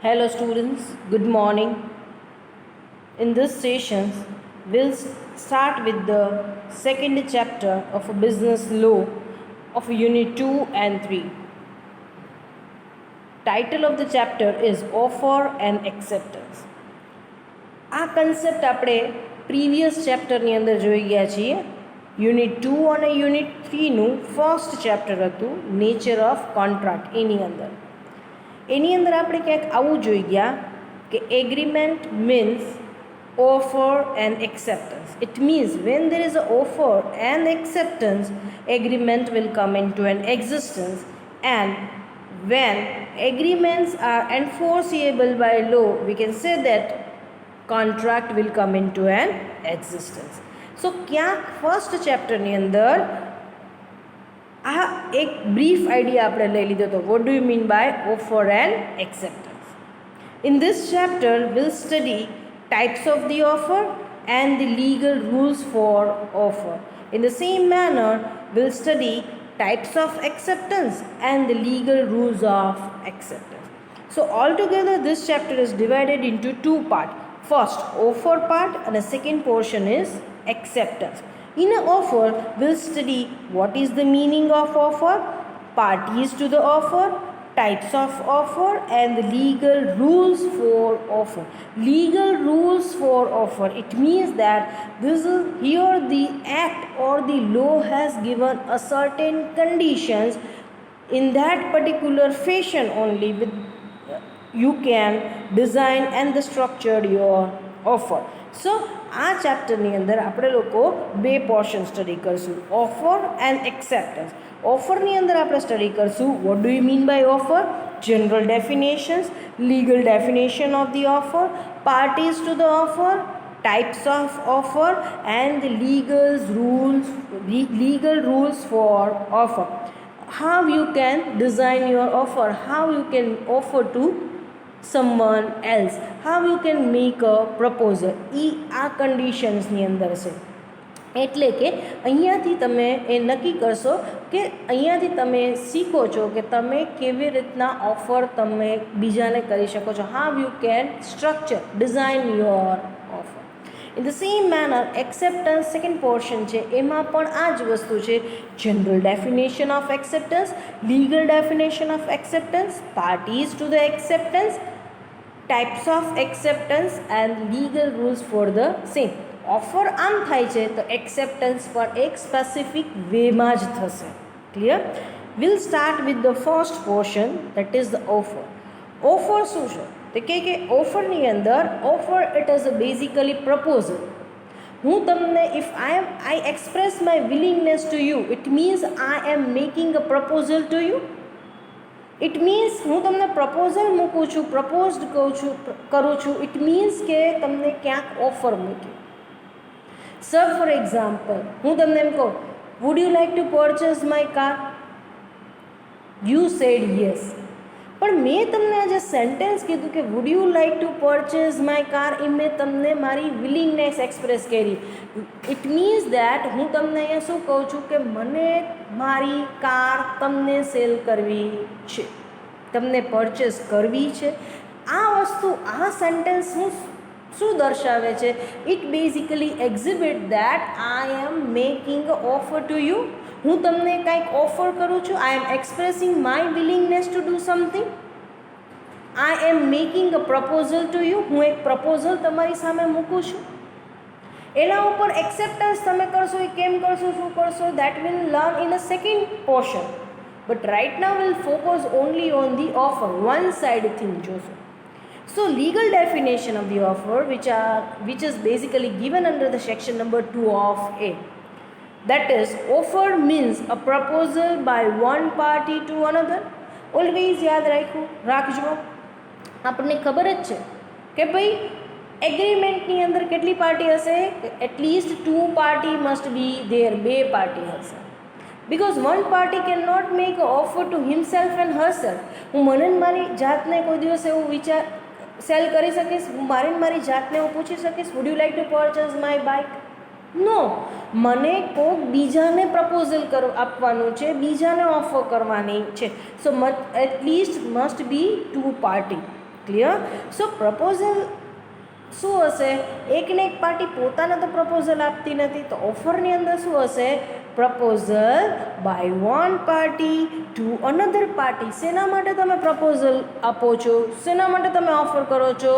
Hello students, good morning. In this session, we'll start with the second chapter of business law of unit 2 and 3. Title of the chapter is offer and acceptance. આ concept આપણે previous ચેપ્ટરની અંદર જોઈ ગયા છીએ. Unit 2 અને unit 3નું first chapter હતું nature of contract. એની અંદર આપણે ક્યાંક આવું જોઈ ગયા કે agreement means offer and acceptance. It means when there is an offer and acceptance, agreement will come into an existence, and when agreements are enforceable by law, we can say that contract will come into an existence. So ક્યાંક first ચેપ્ટરની અંદર આ એક brief idea આપણે લઈ લીધો હતો. What do you mean by offer and acceptance? In this chapter will study types of the offer and the legal rules for offer. In the same manner, we'll study types of acceptance and the legal rules of acceptance. So altogether this chapter is divided into two parts. First, offer part, and the second portion is acceptance. In an offer, we'll study what is the meaning of offer, parties to the offer, types of offer, and the legal rules for offer. Legal rules for offer, it means that this is here the act or the law has given a certain conditions. In that particular fashion only with you can design and the structure your offer. So આ ચેપ્ટરની અંદર આપણે લોકો બે portion study કરશું, offer and acceptance. ઓફરની અંદર આપણે study કરશું what do you mean by offer, general definitions, legal definition of the offer, parties to the offer, types of offer, and the legal rules for offer. How you can design your offer, how you can offer to someone else, how you can make a proposal. આ કન્ડિશન્સની અંદર છે. એટલે કે અહીંયાથી તમે એ નક્કી કરશો કે અહીંયાથી તમે શીખો છો કે તમે કેવી રીતના ઓફર તમે બીજાને કરી શકો છો. How you can structure design your offer. In the same manner acceptance second portion છે, એમાં પણ આ જ વસ્તુ છે. General definition of acceptance, legal definition of acceptance, parties to the acceptance, types of acceptance and legal rules for the same. Offer આમ થાય છે તો એક્સેપ્ટન્સ પણ એક સ્પેસિફિક વેમાં જ થશે. Clear? Will start with the first portion, that is the offer. Offer શું છે? તો કે ઓફરની અંદર offer it is a basically proposal. હું તમને if I express my willingness to you, it means I am making a proposal to you. It means હું તમને proposal મૂકું છું, પ્રપોઝડ કરું છું. ઇટ મીન્સ કે તમને ક્યાંક ઓફર મૂકી. સર ફોર એક્ઝામ્પલ, હું તમને એમ કહું would you like to purchase my car? You said yes. પણ મેં તમને આજે સેન્ટેન્સ કીધું કે would you like to purchase my car, એ મેં તમને મારી વિલિંગનેસ એક્સપ્રેસ કરી. ઇટ મીન્સ દેટ હું તમને અહીંયા શું કહું છું કે મને મારી કાર તમને સેલ કરવી છે, તમને પરચેસ કરવી છે. આ વસ્તુ આ સેન્ટેન્સ શું દર્શાવે છે? It basically exhibit that I am making a offer to you. હું તમને કંઈક ઓફર કરું છું. I am expressing my willingness to do something. I am making a proposal to you. હું એક પ્રપોઝલ તમારી સામે મૂકું છું. એના ઉપર એક્સેપ્ટન્સ તમે કરશો, એ કેમ કરશો, શું કરશો, that will learn in a second portion. But right now will focus only on the offer, one side thing જોશો. So legal definition of the offer which is basically given under the section number 2 of A. That is, offer means a proposal by one party to another. Always યાદ રાખજો. આપણને ખબર જ છે કે ભાઈ એગ્રીમેન્ટની અંદર કેટલી પાર્ટી હશે? At least 2 party must be there, 2 party હશે. Because one party cannot make an offer to himself and herself. હું મને મારી જાતને કોઈ દિવસ એવું વિચાર સેલ કરી શકીશ? હું મારી જાતને હું પૂછી શકીશ would you like to purchase my bike? No. મને કોઈક બીજાને પ્રપોઝલ આપવાનું છે, બીજાને ઓફર કરવાની છે. So at least must be 2 party. Clear? So proposal શું હશે? એકને એક પાર્ટી પોતાને તો પ્રપોઝલ આપતી નથી, તો ઓફરની અંદર શું હશે? Proposal by one party to another party. શેના માટે તમે પ્રપોઝલ આપો છો? શેના માટે તમે ઓફર કરો છો?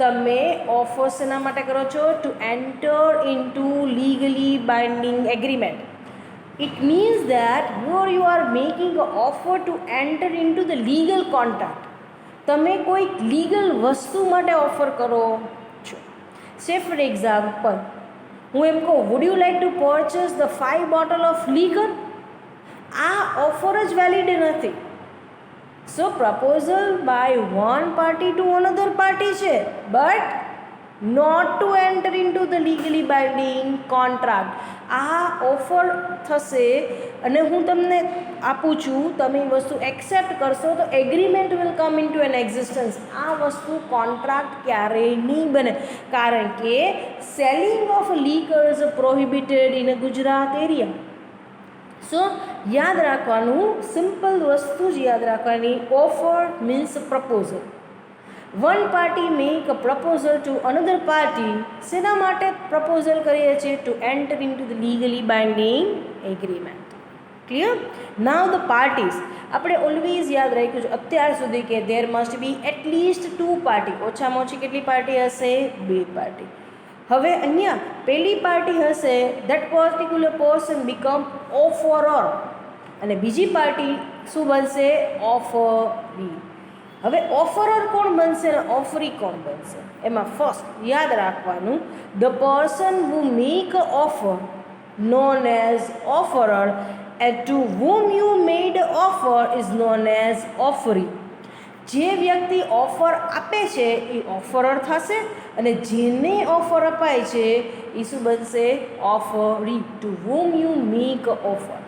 તમે ઓફર શેના માટે કરો છો? Two enter into legally binding agreement. It means that here you are making an offer to enter into the legal contract. તમે કોઈ લીગલ વસ્તુ માટે ઓફર કરો છો. સે ફોર એક્ઝામ્પલ, હું એમ કહું, would you like to purchase the 5 bottle of liquor? આ ઓફર જ વેલિડ નથી. So proposal by one party to another party છે, but not to enter into the legally binding contract. આ ઓફર થશે અને હું તમને આપું છું, તમે એ વસ્તુ એક્સેપ્ટ કરશો તો agreement will come into an existence. આ વસ્તુ કોન્ટ્રાક્ટ ક્યારેય નહીં બને, કારણ કે selling of liquor is prohibited in Gujarat area. So યાદ રાખવાનું, સિમ્પલ વસ્તુ જ યાદ રાખવાની, offer means proposal. One party make a proposal to another party. શેના માટે પ્રપોઝલ કરીએ છીએ? To enter into the legally binding agreement. Clear? Now the parties. આપણે ઓલવેઝ યાદ રાખ્યું છે અત્યાર સુધી કે દેર મસ્ટ બી એટલીસ્ટ 2 પાર્ટી. ઓછામાં ઓછી કેટલી પાર્ટી હશે? 2 પાર્ટી. હવે અહીંયા પહેલી પાર્ટી હશે, ધેટ પર્ટિક્યુલર પર્સન બીકમ ઓફરર, અને બીજી પાર્ટી શું બનશે? ઓફરી. હવે ઓફરર કોણ બનશે અને ઓફરી કોણ બનશે? એમાં ફર્સ્ટ યાદ રાખવાનું, the person who make a offer known as offeror and to whom you made offer is known as offering. જે વ્યક્તિ ઓફર આપે છે એ ઓફરર થશે, અને જેને ઓફર અપાય છે એ શું બનશે? Offeree. To whom you make a offer.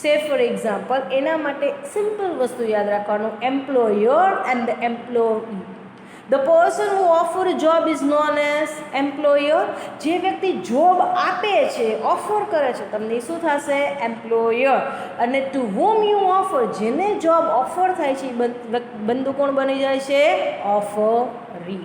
Say for example, એના માટે સિમ્પલ વસ્તુ યાદ રાખવાનું, employer and the employee. The person who offer job is known as employer. જે વ્યક્તિ જોબ આપે છે, ઓફર કરે છે તમને, શું થશે? એમ્પ્લોયર. અને ટુ whom you offer, જેને જોબ ઓફર થાય છે એ બંદુ કોણ બની જાય છે? ઓફરી.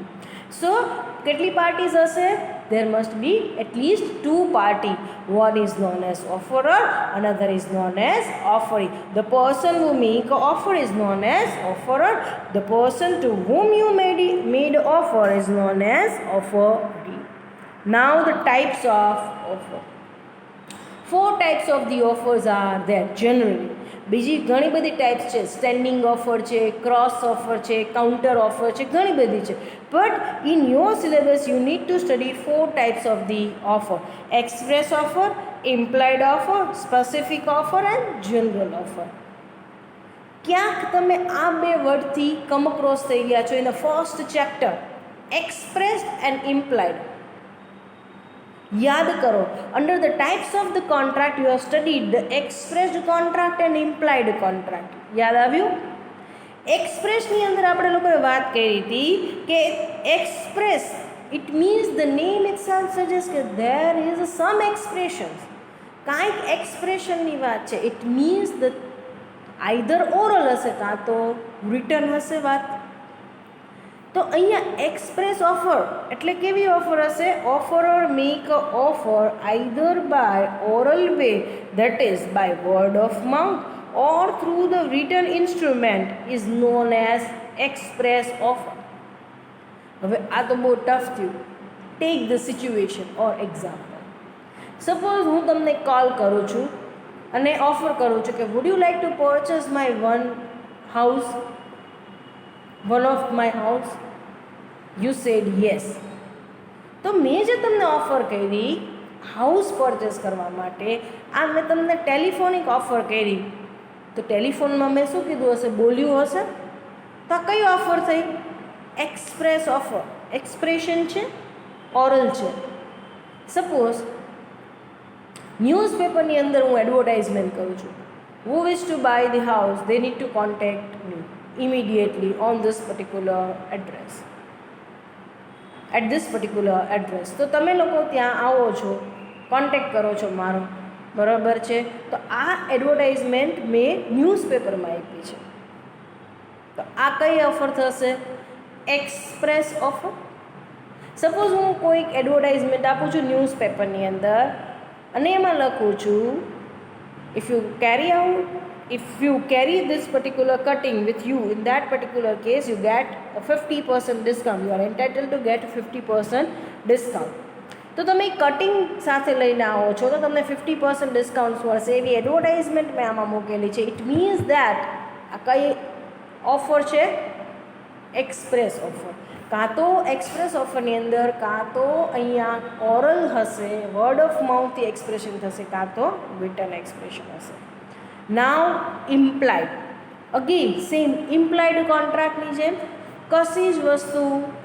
સો કેટલી પાર્ટીઝ હશે? there must be at least 2 party. One is known as offerer, another is known as offering. The person who make a offer is known as offerer. The person to whom you made offer is known as offeree. Now the types of offer. 4 types of the offers are there generally. બીજી ઘણી બધી types છે. Standing offer છે, cross offer છે, counter offer છે, ઘણી બધી છે. But in your syllabus you need to study 4 types of the offer: express offer, implied offer, specific offer and general offer. ક્યાંક તમે આ બે વર્ડથી કમ ક્રોસ થઈ ગયા છો in the first chapter, express and implied. યાદ કરો, under the types of the contract you have studied the expressed contract and implied contract. યાદ આવ્યું? એક્સપ્રેસની અંદર આપણે લોકોએ વાત કરી હતી કે express it means the name itself suggest કે ધેર ઇઝ સમ એક્સપ્રેશન્સ. કાંઈક એક્સપ્રેશનની વાત છે. It means the either oral હશે કાં તો રિટર્ન હશે વાત. તો અહીંયા એક્સપ્રેસ ઓફર એટલે કેવી ઓફર હશે? Offeror make a offer either by oral way, that is by word of mouth, or through the written instrument is known as express offer. હવે આ તો બહુ ટફ થયું. Take the situation or example. Suppose હું તમને call કરું છું અને ઓફર કરું છું કે would you like to purchase my one of my house? You said yes. તો મેં જે તમને ઓફર કરી હાઉસ પરચેસ કરવા માટે, આ મેં તમને ટેલિફોનિક ઓફર કરી. તો ટેલિફોનમાં મેં શું કીધું હશે? બોલ્યું હશે. તો આ કઈ ઓફર થઈ? Express offer. એક્સપ્રેશન છે, ઓરલ છે. સપોઝ ન્યૂઝપેપરની અંદર હું એડવર્ટાઇઝમેન્ટ કરું છું, who wish to buy the house, they need to contact me immediately on this particular address, at this particular address. તો તમે લોકો ત્યાં આવો છો, કોન્ટેક્ટ કરો છો મારો, બરાબર છે. તો આ એડવર્ટાઇઝમેન્ટ મેં ન્યૂઝપેપરમાં આપી છે. તો આ કઈ ઓફર થશે? Express offer. સપોઝ હું કોઈક એડવર્ટાઇઝમેન્ટ આપું છું ન્યૂઝપેપરની અંદર અને એમાં લખું છું if you carry this particular cutting with you, in that particular case you get a 50% discount, you are entitled to get 50% discount. તો તમે કટિંગ સાથે લઈને આવો છો તો તમને 50% ડિસ્કાઉન્ટ મળશે એવી એડવર્ટાઇઝમેન્ટ મેં આમાં મૂકેલી છે. ઇટ મીન્સ દેટ આ કઈ ઓફર છે? Express offer. કાં તો એક્સપ્રેસ ઓફરની અંદર કાં તો અહીંયા ઓરલ હશે, વર્ડ ઓફ માઉથથી એક્સપ્રેશન થશે, કાં તો રિટન એક્સપ્રેશન હશે. નાવ ઇમ્પ્લાઇડ, અગેન સેમ ઇમ્પ્લાઇડ કોન્ટ્રાક્ટની જેમ કશી જ વસ્તુ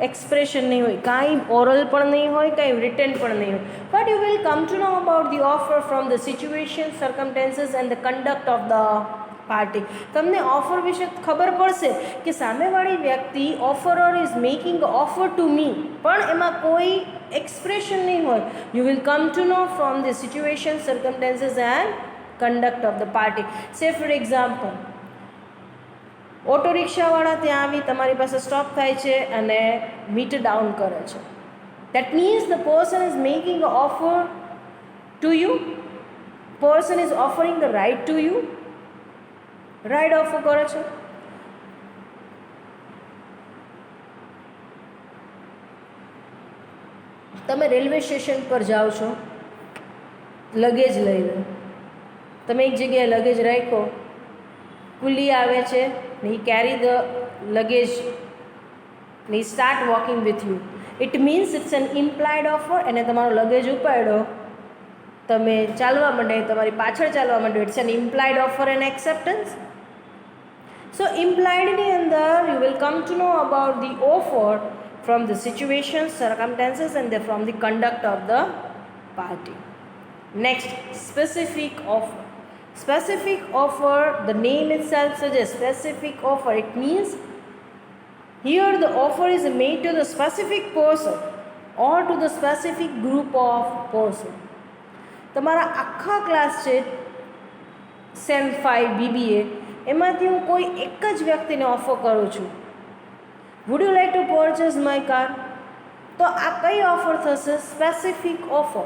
એક્સપ્રેશન નહીં હોય, કાંઈ ઓરલ પણ નહીં હોય, કાંઈ રિટન પણ નહીં હોય, but you will come to know about the offer from the situation, circumstances and the conduct of the party. તમને ઓફર વિશે ખબર પડશે કે સામેવાળી વ્યક્તિ offeror is making offer to me, પણ એમાં કોઈ એક્સપ્રેશન નહીં હોય. You will come to know from the situation, circumstances and conduct of the party. Say for example, auto રિક્ષાવાળા ત્યાં આવી તમારી પાસે સ્ટોપ થાય છે અને મીટર ડાઉન કરે છે. That means the person is making a offer to you, person is offering the right to you, ride offer કરે છે. તમે રેલવે સ્ટેશન પર જાઓ છો, લગેજ લઈને, તમે એક જગ્યાએ લગેજ રાખ્યો, કુલી આવે છે ને હી કેરી ધ લગેજ ને he start walking with you. It means it's an implied offer. એને તમારો લગેજ ઉપાડ્યો, તમે ચાલવા માંડે, તમારી પાછળ ચાલવા માંડ્યો, it's an implied offer and acceptance. So ઇમ્પ્લાઇડની અંદર you will come to know about the offer from the situation, circumstances and from the conduct of the party. Next, specific offer. Specific offer, the name itself suggests specific offer. It means here the offer is made to the specific person or to the specific group of person. તમારા આખા class છે same 5 BBA, એમાંથી હું કોઈ એક જ વ્યક્તિને offer કરું છું, wood you like to purchase my car, તો આ કઈ ઓફર થશે? Specific offer.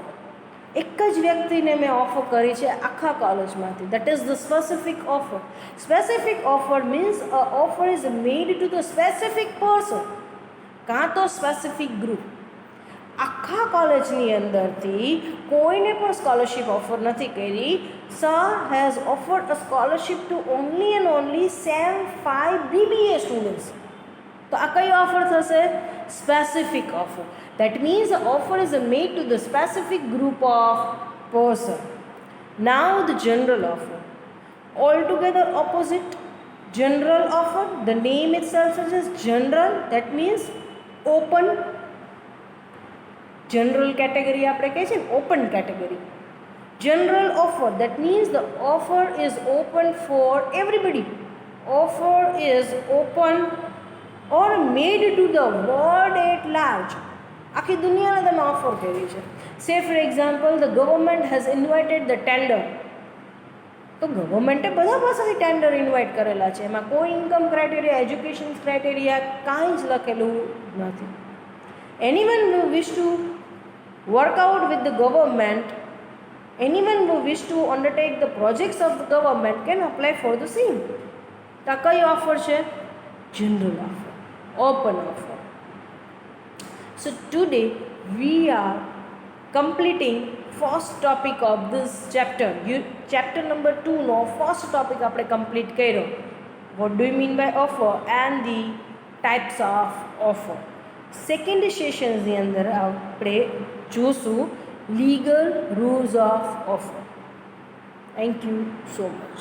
એક જ વ્યક્તિને મેં ઓફર કરી છે આખા કોલેજમાંથી, that is the specific offer. Specific offer means uh offer is made to the specific person કાં તો સ્પેસિફિક ગ્રુપ. આખા કોલેજની અંદરથી કોઈને પણ સ્કોલરશિપ ઓફર નથી કરી. Sir has offered a scholarship to only and only sem 5 BBA students. તો આ કઈ ઓફર થશે? Specific offer. That means offer is made to the specific group of person. Now the general offer, all together opposite. General offer, the name itself suggest general, that means open. General category આપણે કહીએ છીએ, open category. General offer, that means the offer is open for everybody. Offer is open or made to the world at large. આખી દુનિયાને તમે offer કરી છે. સે for example, the government has invited the tender. તો ગવર્મેન્ટે બધા પાસેથી ટેન્ડર ઇન્વાઇટ કરેલા છે, એમાં કોઈ ઇન્કમ ક્રાઇટેરિયા, એજ્યુકેશન ક્રાઇટેરિયા કાંઈ જ લખેલું નથી. Anyone who wish to work out with the government, anyone who wish to undertake the projects of the government can apply for the same. તો આ કઈ ઓફર છે? General offer, open offer. So today we are completing first topic of this chapter. Chapter number 2 no first topic આપણે complete કર્યો. What do you mean by offer and the types of offer. Second sessions ની અંદર આપણે જોશું legal rules of offer. Thank you so much.